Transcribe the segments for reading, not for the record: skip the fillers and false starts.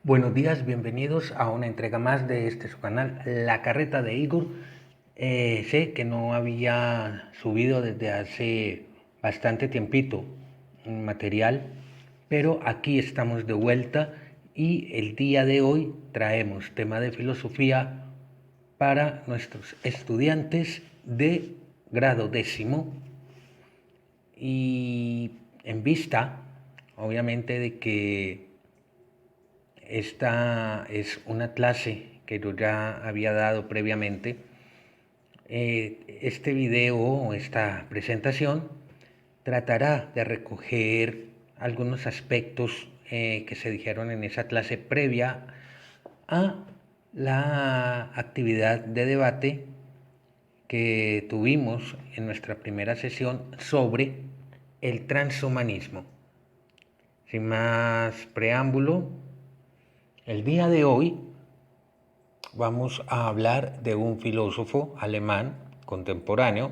Buenos días, bienvenidos a una entrega más de su canal, La Carreta de Igor. Sé que no había subido desde hace bastante tiempito material, pero aquí estamos de vuelta y el día de hoy traemos tema de filosofía para nuestros estudiantes de grado décimo y en vista, obviamente, de que esta es una clase que yo ya había dado previamente. Este video o esta presentación tratará de recoger algunos aspectos que se dijeron en esa clase previa a la actividad de debate que tuvimos en nuestra primera sesión sobre el transhumanismo. Sin más preámbulo, el día de hoy vamos a hablar de un filósofo alemán contemporáneo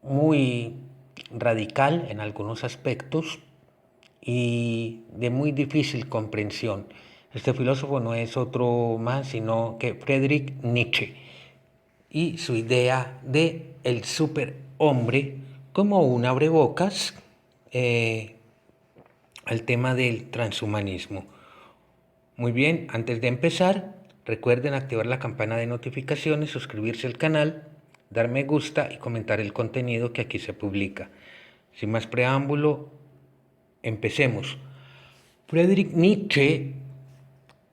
muy radical en algunos aspectos y de muy difícil comprensión. Este filósofo no es otro más sino que Friedrich Nietzsche y su idea de el superhombre como un abrebocas al tema del transhumanismo. Muy bien, antes de empezar, recuerden activar la campana de notificaciones, suscribirse al canal, dar me gusta y comentar el contenido que aquí se publica. Sin más preámbulo, empecemos. Friedrich Nietzsche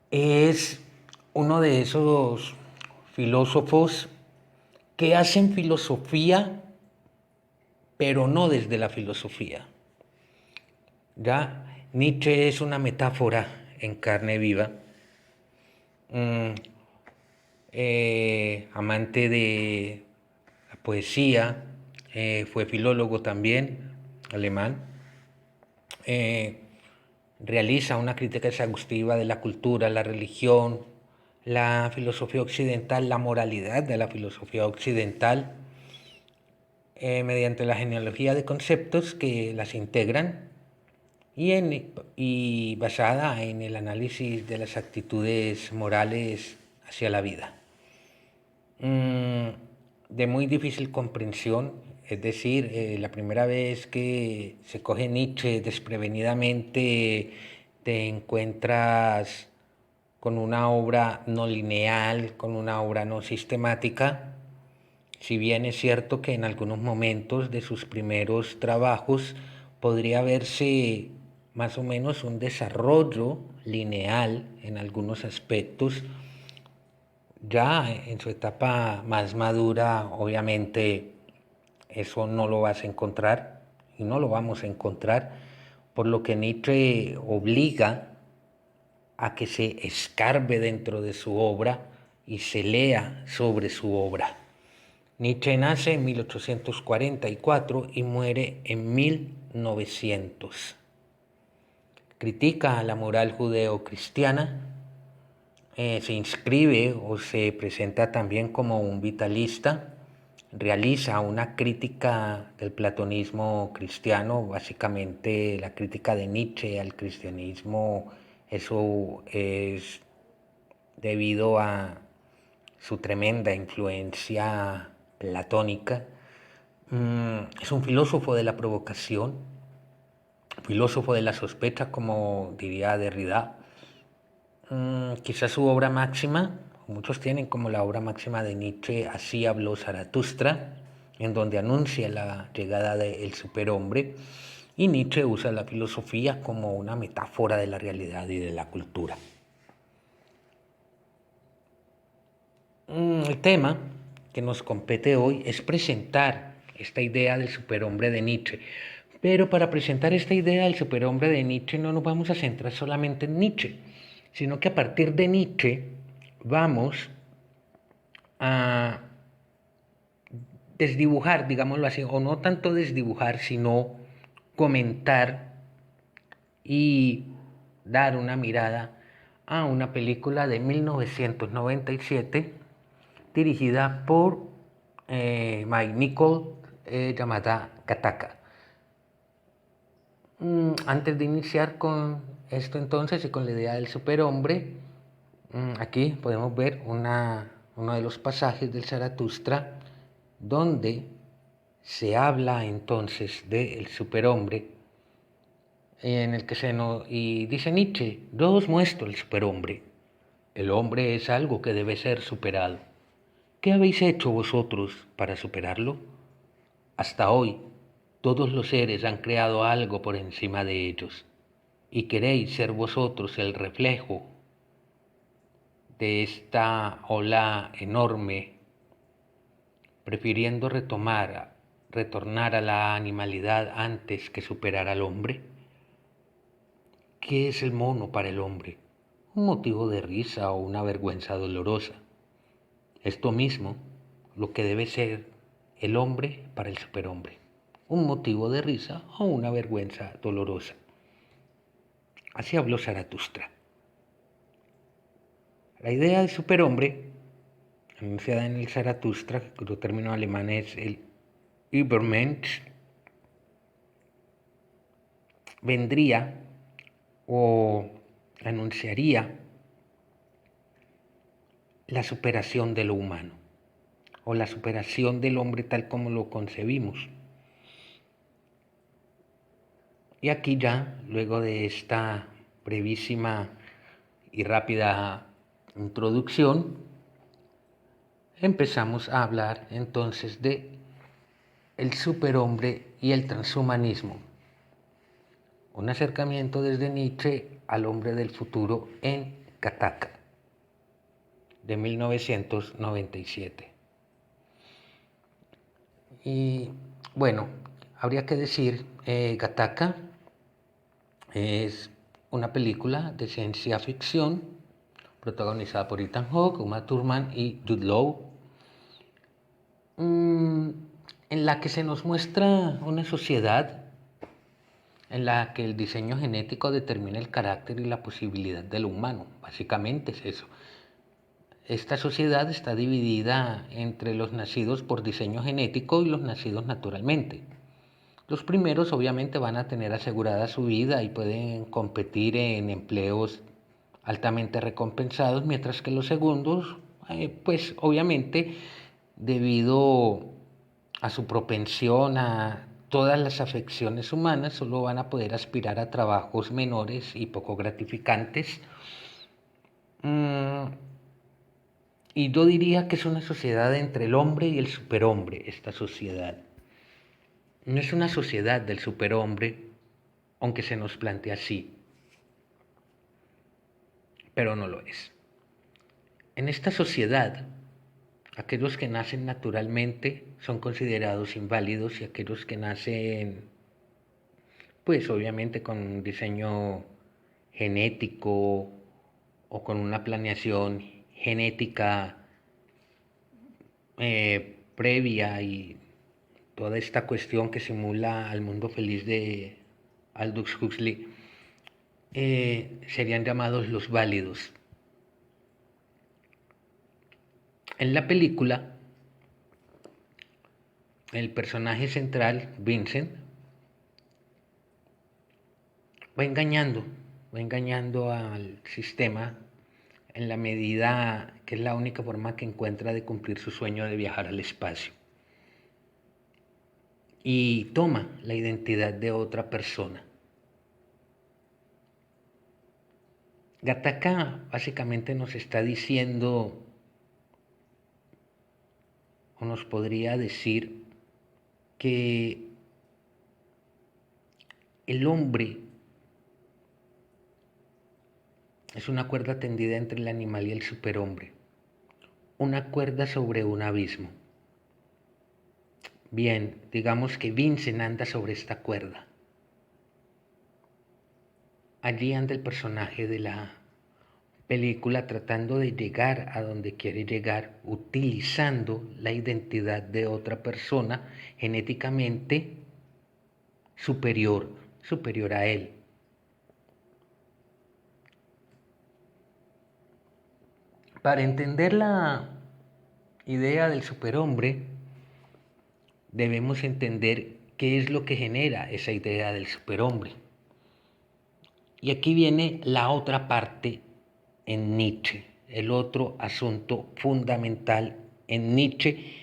es uno de esos filósofos que hacen filosofía, pero no desde la filosofía. Ya Nietzsche es una metáfora en carne viva. Amante de la poesía, fue filólogo también, alemán. Eh, Realiza una crítica exhaustiva de la cultura, la religión, la filosofía occidental, la moralidad de la filosofía occidental, mediante la genealogía de conceptos que las integran y basada en el análisis de las actitudes morales hacia la vida. De muy difícil comprensión, es decir, la primera vez que se coge Nietzsche desprevenidamente te encuentras con una obra no lineal, con una obra no sistemática, si bien es cierto que en algunos momentos de sus primeros trabajos podría verse más o menos un desarrollo lineal en algunos aspectos. Ya en su etapa más madura, obviamente, eso no lo vas a encontrar y no lo vamos a encontrar, por lo que Nietzsche obliga a que se escarbe dentro de su obra y se lea sobre su obra. Nietzsche nace en 1844 y muere en 1900. Critica a la moral judeo-cristiana. Se inscribe o se presenta también como un vitalista, realiza una crítica del platonismo cristiano, básicamente la crítica de Nietzsche al cristianismo. Eso es debido a su tremenda influencia platónica. Es un filósofo de la provocación, filósofo de la sospecha, como diría Derrida. Quizás su obra máxima, muchos tienen como la obra máxima de Nietzsche, Así habló Zaratustra, en donde anuncia la llegada del superhombre, y Nietzsche usa la filosofía como una metáfora de la realidad y de la cultura. El tema que nos compete hoy es presentar esta idea del superhombre de Nietzsche. Pero para presentar esta idea del superhombre de Nietzsche no nos vamos a centrar solamente en Nietzsche, sino que a partir de Nietzsche vamos a desdibujar, digámoslo así, o no tanto desdibujar, sino comentar y dar una mirada a una película de 1997 dirigida por Mike Nichols, llamada Gattaca. Antes de iniciar con esto entonces y con la idea del superhombre, aquí podemos ver uno de los pasajes del Zaratustra donde se habla entonces del superhombre, en el que y dice Nietzsche: yo os muestro el superhombre. El hombre es algo que debe ser superado. ¿Qué habéis hecho vosotros para superarlo? Hasta hoy, todos los seres han creado algo por encima de ellos, y queréis ser vosotros el reflejo de esta ola enorme, prefiriendo retornar a la animalidad antes que superar al hombre. ¿Qué es el mono para el hombre? Un motivo de risa o una vergüenza dolorosa. Esto mismo, lo que debe ser el hombre para el superhombre. Un motivo de risa o una vergüenza dolorosa. Así habló Zaratustra. La idea del superhombre, anunciada en el Zaratustra, cuyo término alemán es el Übermensch, vendría o anunciaría la superación de lo humano o la superación del hombre tal como lo concebimos. Y aquí ya, luego de esta brevísima y rápida introducción, empezamos a hablar entonces de el superhombre y el transhumanismo. Un acercamiento desde Nietzsche al hombre del futuro en Gattaca, de 1997. Y bueno, habría que decir, Gattaca es una película de ciencia ficción protagonizada por Ethan Hawke, Uma Thurman y Jude Law, en la que se nos muestra una sociedad en la que el diseño genético determina el carácter y la posibilidad de lo humano. Básicamente es eso. Esta sociedad está dividida entre los nacidos por diseño genético y los nacidos naturalmente. Los primeros obviamente van a tener asegurada su vida y pueden competir en empleos altamente recompensados, mientras que los segundos, pues obviamente debido a su propensión a todas las afecciones humanas, solo van a poder aspirar a trabajos menores y poco gratificantes. Y yo diría que es una sociedad entre el hombre y el superhombre, esta sociedad. No es una sociedad del superhombre, aunque se nos plantea así, pero no lo es. En esta sociedad, aquellos que nacen naturalmente son considerados inválidos y aquellos que nacen, pues obviamente con un diseño genético o con una planeación genética previa y toda esta cuestión que simula al mundo feliz de Aldous Huxley, serían llamados los válidos. En la película, el personaje central, Vincent, va engañando al sistema en la medida que es la única forma que encuentra de cumplir su sueño de viajar al espacio. Y toma la identidad de otra persona. Gattaca básicamente nos está diciendo, o nos podría decir, que el hombre es una cuerda tendida entre el animal y el superhombre, una cuerda sobre un abismo. Bien, digamos que Vincent anda sobre esta cuerda. Allí anda el personaje de la película tratando de llegar a donde quiere llegar, utilizando la identidad de otra persona genéticamente superior a él. Para entender la idea del superhombre, debemos entender qué es lo que genera esa idea del superhombre. Y aquí viene la otra parte en Nietzsche, el otro asunto fundamental en Nietzsche,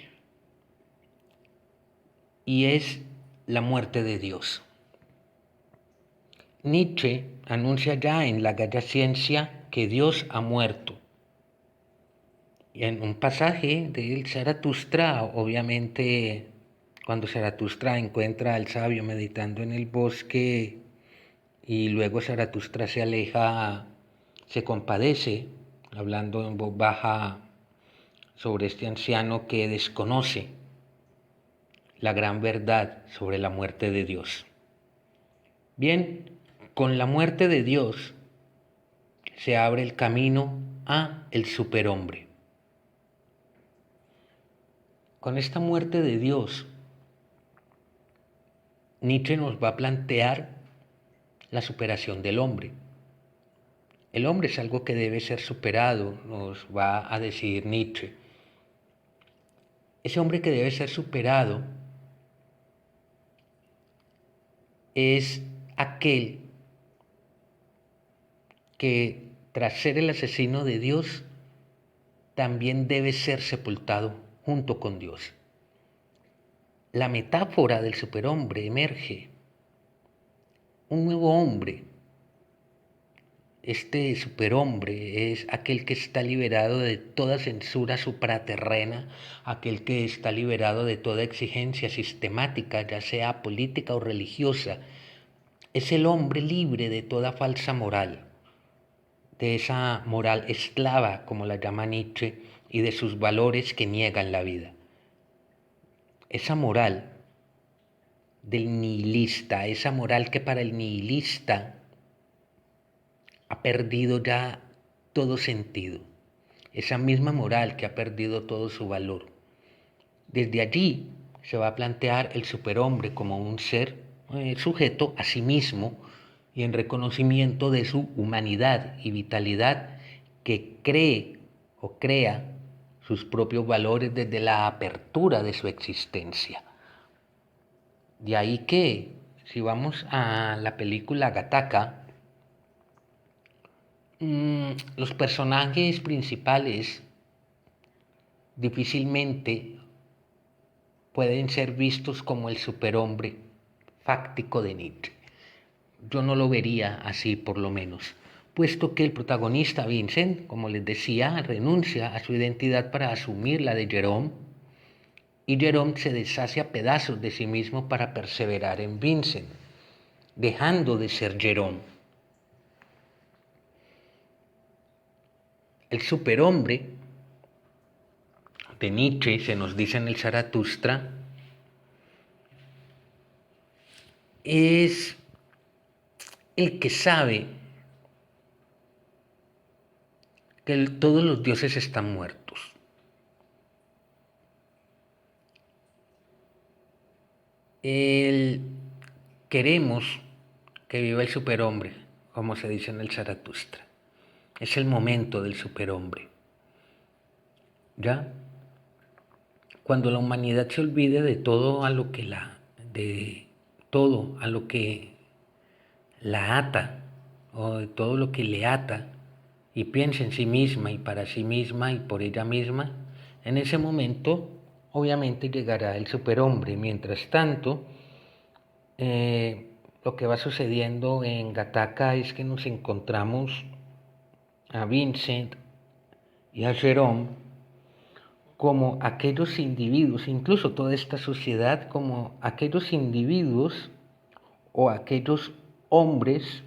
y es la muerte de Dios. Nietzsche anuncia ya en La Gaya Ciencia que Dios ha muerto. Y en un pasaje del Zaratustra, obviamente, cuando Zaratustra encuentra al sabio meditando en el bosque y luego Zaratustra se aleja, se compadece, hablando en voz baja sobre este anciano que desconoce la gran verdad sobre la muerte de Dios. Bien, con la muerte de Dios se abre el camino a el superhombre. Con esta muerte de Dios, Nietzsche nos va a plantear la superación del hombre. El hombre es algo que debe ser superado, nos va a decir Nietzsche. Ese hombre que debe ser superado es aquel que, tras ser el asesino de Dios, también debe ser sepultado junto con Dios. La metáfora del superhombre emerge. Un nuevo hombre. Este superhombre es aquel que está liberado de toda censura supraterrena, aquel que está liberado de toda exigencia sistemática, ya sea política o religiosa. Es el hombre libre de toda falsa moral, de esa moral esclava, como la llama Nietzsche, y de sus valores que niegan la vida. Esa moral del nihilista, esa moral que para el nihilista ha perdido ya todo sentido, esa misma moral que ha perdido todo su valor. Desde allí se va a plantear el superhombre como un ser sujeto a sí mismo y en reconocimiento de su humanidad y vitalidad, que cree o crea sus propios valores desde la apertura de su existencia. De ahí que, si vamos a la película Gattaca, los personajes principales difícilmente pueden ser vistos como el superhombre fáctico de Nietzsche. Yo no lo vería así, por lo menos, puesto que el protagonista Vincent, como les decía, renuncia a su identidad para asumir la de Jerome, y Jerome se deshace a pedazos de sí mismo para perseverar en Vincent, dejando de ser Jerome. El superhombre de Nietzsche, se nos dice en el Zaratustra, es el que sabe que todos los dioses están muertos. Queremos que viva el superhombre, como se dice en el Zaratustra. Es el momento del superhombre. ¿Ya? Cuando la humanidad se olvide de todo a lo que la ata, o de todo lo que le ata, y piense en sí misma y para sí misma y por ella misma, en ese momento obviamente llegará el superhombre. Mientras tanto, lo que va sucediendo en Gattaca es que nos encontramos a Vincent y a Jerome como aquellos individuos, incluso toda esta sociedad, como aquellos individuos o aquellos hombres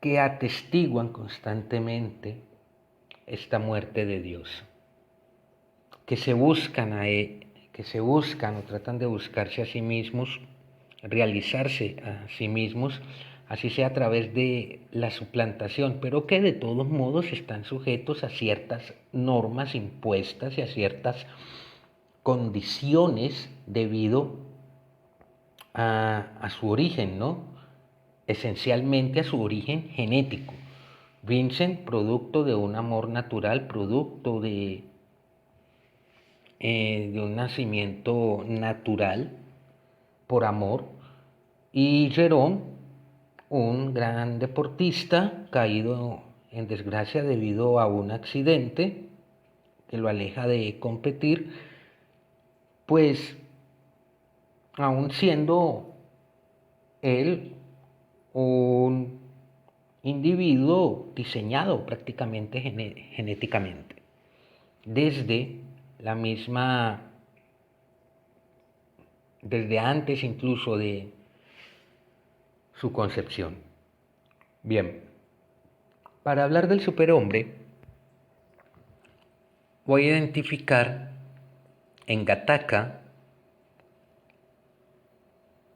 que atestiguan constantemente esta muerte de Dios, que se buscan o tratan de buscarse a sí mismos, realizarse a sí mismos, así sea a través de la suplantación, pero que de todos modos están sujetos a ciertas normas impuestas y a ciertas condiciones debido a su origen, ¿no? Esencialmente a su origen genético. Vincent, producto de un amor natural, producto de un nacimiento natural por amor, y Jerome, un gran deportista caído en desgracia debido a un accidente que lo aleja de competir, pues aún siendo él un individuo diseñado prácticamente genéticamente, desde la misma, desde antes incluso de su concepción. Bien, para hablar del superhombre, voy a identificar en Gattaca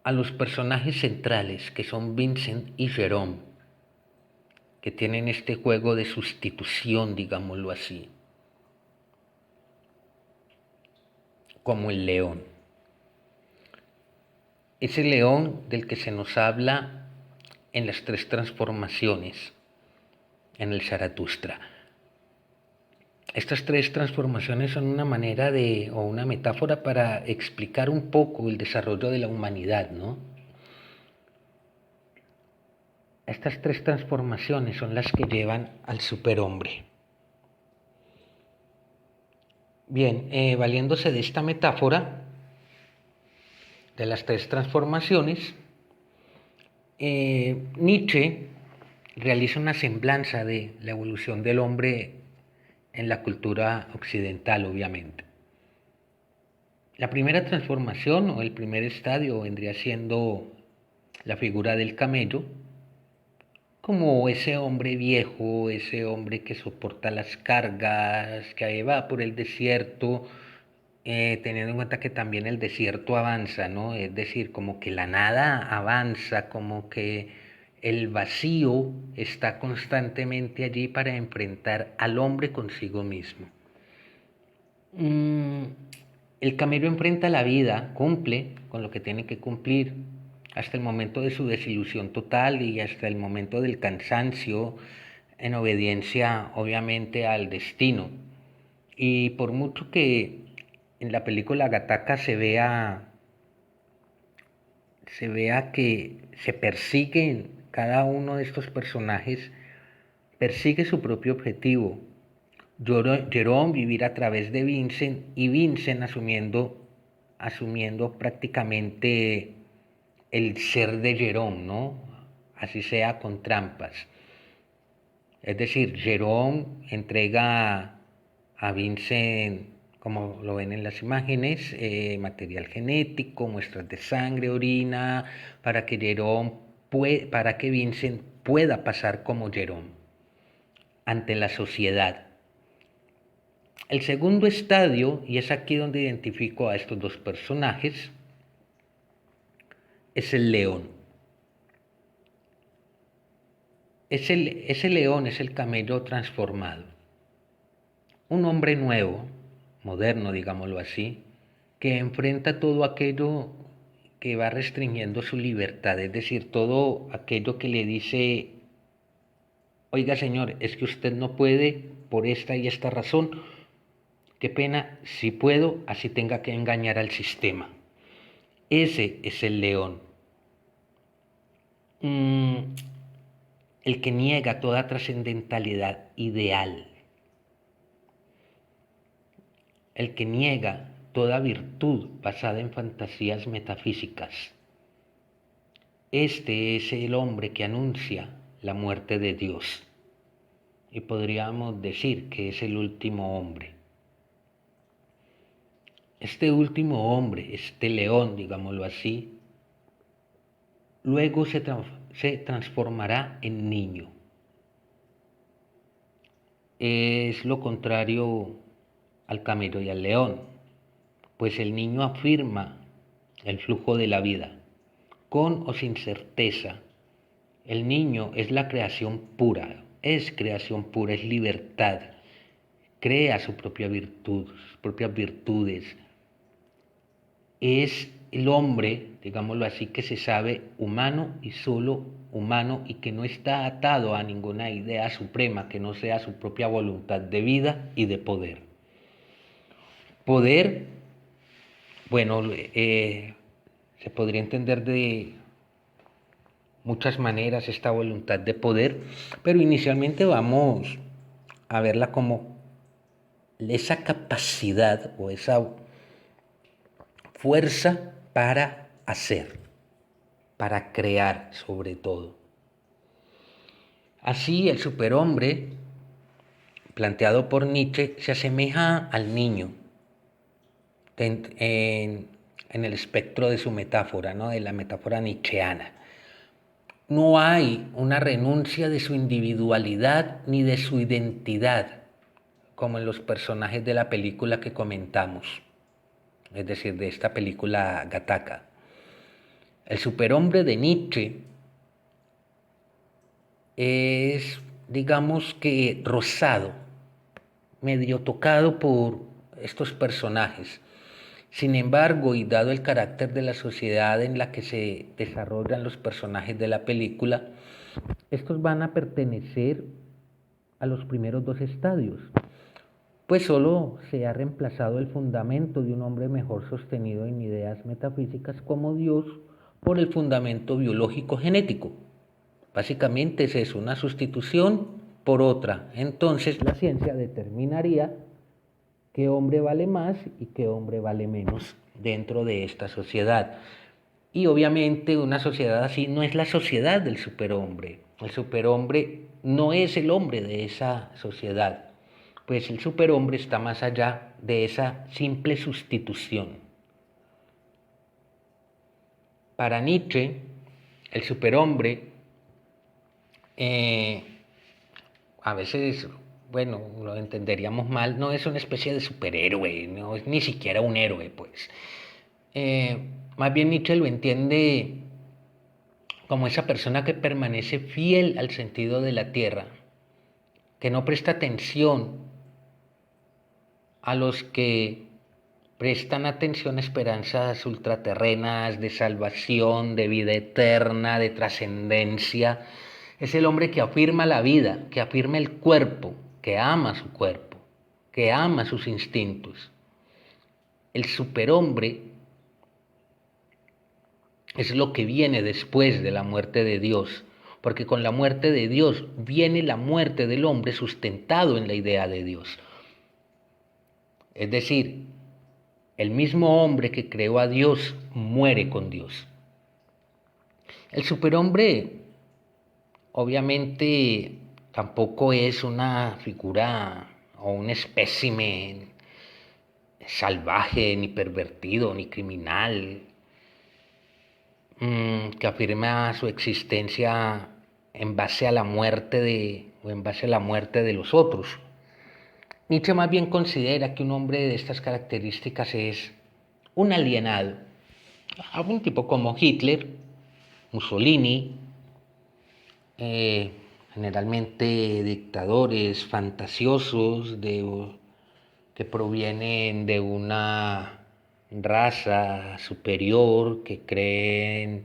a los personajes centrales, que son Vincent y Jerome, que tienen este juego de sustitución, digámoslo así, como el león. Ese león del que se nos habla en las tres transformaciones, en el Zaratustra. Estas tres transformaciones son una manera o una metáfora para explicar un poco el desarrollo de la humanidad, ¿no? Estas tres transformaciones son las que llevan al superhombre. Bien, valiéndose de esta metáfora, de las tres transformaciones, Nietzsche realiza una semblanza de la evolución del hombre en la cultura occidental, obviamente. La primera transformación o el primer estadio vendría siendo la figura del camello, como ese hombre viejo, ese hombre que soporta las cargas, que ahí va por el desierto, teniendo en cuenta que también el desierto avanza, ¿no? Es decir, como que la nada avanza, como que el vacío está constantemente allí para enfrentar al hombre consigo mismo. El camello enfrenta la vida, cumple con lo que tiene que cumplir hasta el momento de su desilusión total y hasta el momento del cansancio, en obediencia obviamente al destino. Y por mucho que en la película Gattaca se vea que se persiguen cada uno de estos personajes, persigue su propio objetivo. Jerome vivir a través de Vincent y Vincent asumiendo prácticamente el ser de Jerome, ¿no? Así sea con trampas. Es decir, Jerome entrega a Vincent, como lo ven en las imágenes, material genético, muestras de sangre, orina, para que para que Vincent pueda pasar como Jerome ante la sociedad. El segundo estadio, y es aquí donde identifico a estos dos personajes, es el león. Ese león es el camello transformado. Un hombre nuevo, moderno, digámoslo así, que enfrenta todo aquello que va restringiendo su libertad, es decir, todo aquello que le dice, oiga señor, es que usted no puede por esta y esta razón, qué pena, si puedo, así tenga que engañar al sistema. Ese es el león. El que niega toda trascendentalidad ideal. El que niega toda virtud basada en fantasías metafísicas. Este es el hombre que anuncia la muerte de Dios. Y podríamos decir que es el último hombre. Este último hombre, este león, digámoslo así, luego se transformará en niño. Es lo contrario al camello y al león, pues el niño afirma el flujo de la vida, con o sin certeza. El niño es la creación pura, es libertad, crea su propia virtud, sus propias virtudes. Es el hombre, digámoslo así, que se sabe humano y solo humano y que no está atado a ninguna idea suprema que no sea su propia voluntad de vida y de poder. Poder, bueno, se podría entender muchas maneras esta voluntad de poder, pero inicialmente vamos a verla como esa capacidad o esa fuerza para hacer, para crear sobre todo. Así el superhombre, planteado por Nietzsche, se asemeja al niño en el espectro de su metáfora, ¿no? De la metáfora nietzscheana. No hay una renuncia de su individualidad ni de su identidad, como en los personajes de la película que comentamos, es decir, de esta película Gattaca. El superhombre de Nietzsche es, digamos que, rozado, medio tocado por estos personajes. Sin embargo, y dado el carácter de la sociedad en la que se desarrollan los personajes de la película, estos van a pertenecer a los primeros dos estadios, pues solo se ha reemplazado el fundamento de un hombre mejor sostenido en ideas metafísicas como Dios por el fundamento biológico genético. Básicamente es eso, una sustitución por otra. Entonces la ciencia determinaría qué hombre vale más y qué hombre vale menos dentro de esta sociedad. Y obviamente una sociedad así no es la sociedad del superhombre. El superhombre no es el hombre de esa sociedad, pues el superhombre está más allá de esa simple sustitución. Para Nietzsche, el superhombre eh, a veces, bueno, lo entenderíamos mal, no es una especie de superhéroe, no es ni siquiera un héroe, pues. Más bien Nietzsche lo entiende como esa persona que permanece fiel al sentido de la tierra, que no presta atención a los que prestan atención a esperanzas ultraterrenas de salvación, de vida eterna, de trascendencia. Es el hombre que afirma la vida, que afirma el cuerpo, que ama su cuerpo, que ama sus instintos. El superhombre es lo que viene después de la muerte de Dios, porque con la muerte de Dios viene la muerte del hombre sustentado en la idea de Dios. Es decir, el mismo hombre que creó a Dios muere con Dios. El superhombre obviamente tampoco es una figura o un espécimen salvaje, ni pervertido, ni criminal, que afirma su existencia en base a la muerte de los otros. Nietzsche más bien considera que un hombre de estas características es un alienado, algún tipo como Hitler, Mussolini, generalmente dictadores fantasiosos que provienen de una raza superior, que creen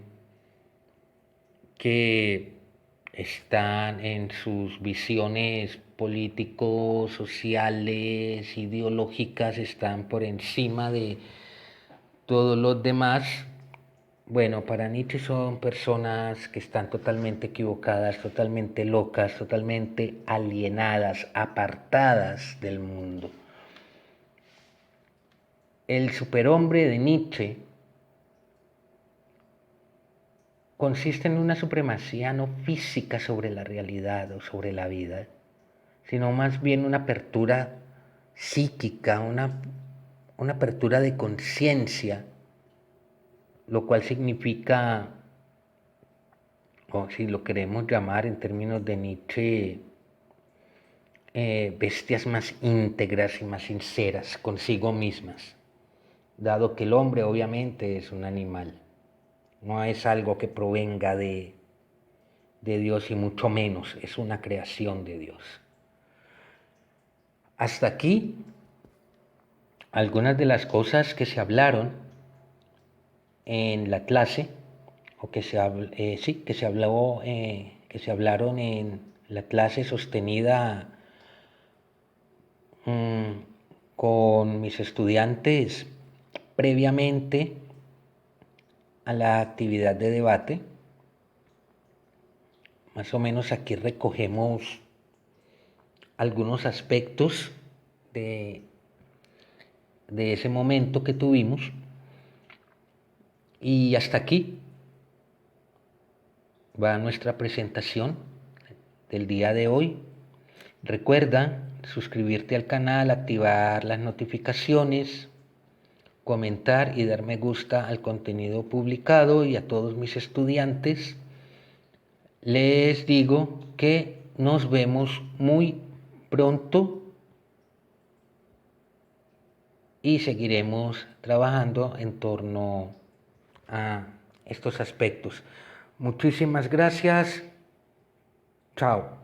que están en sus visiones políticos, sociales, ideológicas, están por encima de todos los demás. Bueno, para Nietzsche son personas que están totalmente equivocadas, totalmente locas, totalmente alienadas, apartadas del mundo. El superhombre de Nietzsche consiste en una supremacía no física sobre la realidad o sobre la vida, sino más bien una apertura psíquica, una apertura de conciencia, lo cual significa, o si lo queremos llamar en términos de Nietzsche, bestias más íntegras y más sinceras consigo mismas, dado que el hombre obviamente es un animal, no es algo que provenga de Dios y mucho menos es una creación de Dios. Hasta aquí algunas de las cosas que se hablaron en la clase o que se hablaron en la clase sostenida con mis estudiantes previamente a la actividad de debate. Más o menos aquí recogemos algunos aspectos de, de ese momento que tuvimos. Y hasta aquí va nuestra presentación del día de hoy. Recuerda suscribirte al canal, activar las notificaciones, comentar y dar me gusta al contenido publicado, y a todos mis estudiantes les digo que nos vemos muy pronto y seguiremos trabajando en torno a estos aspectos. Muchísimas gracias. Chao.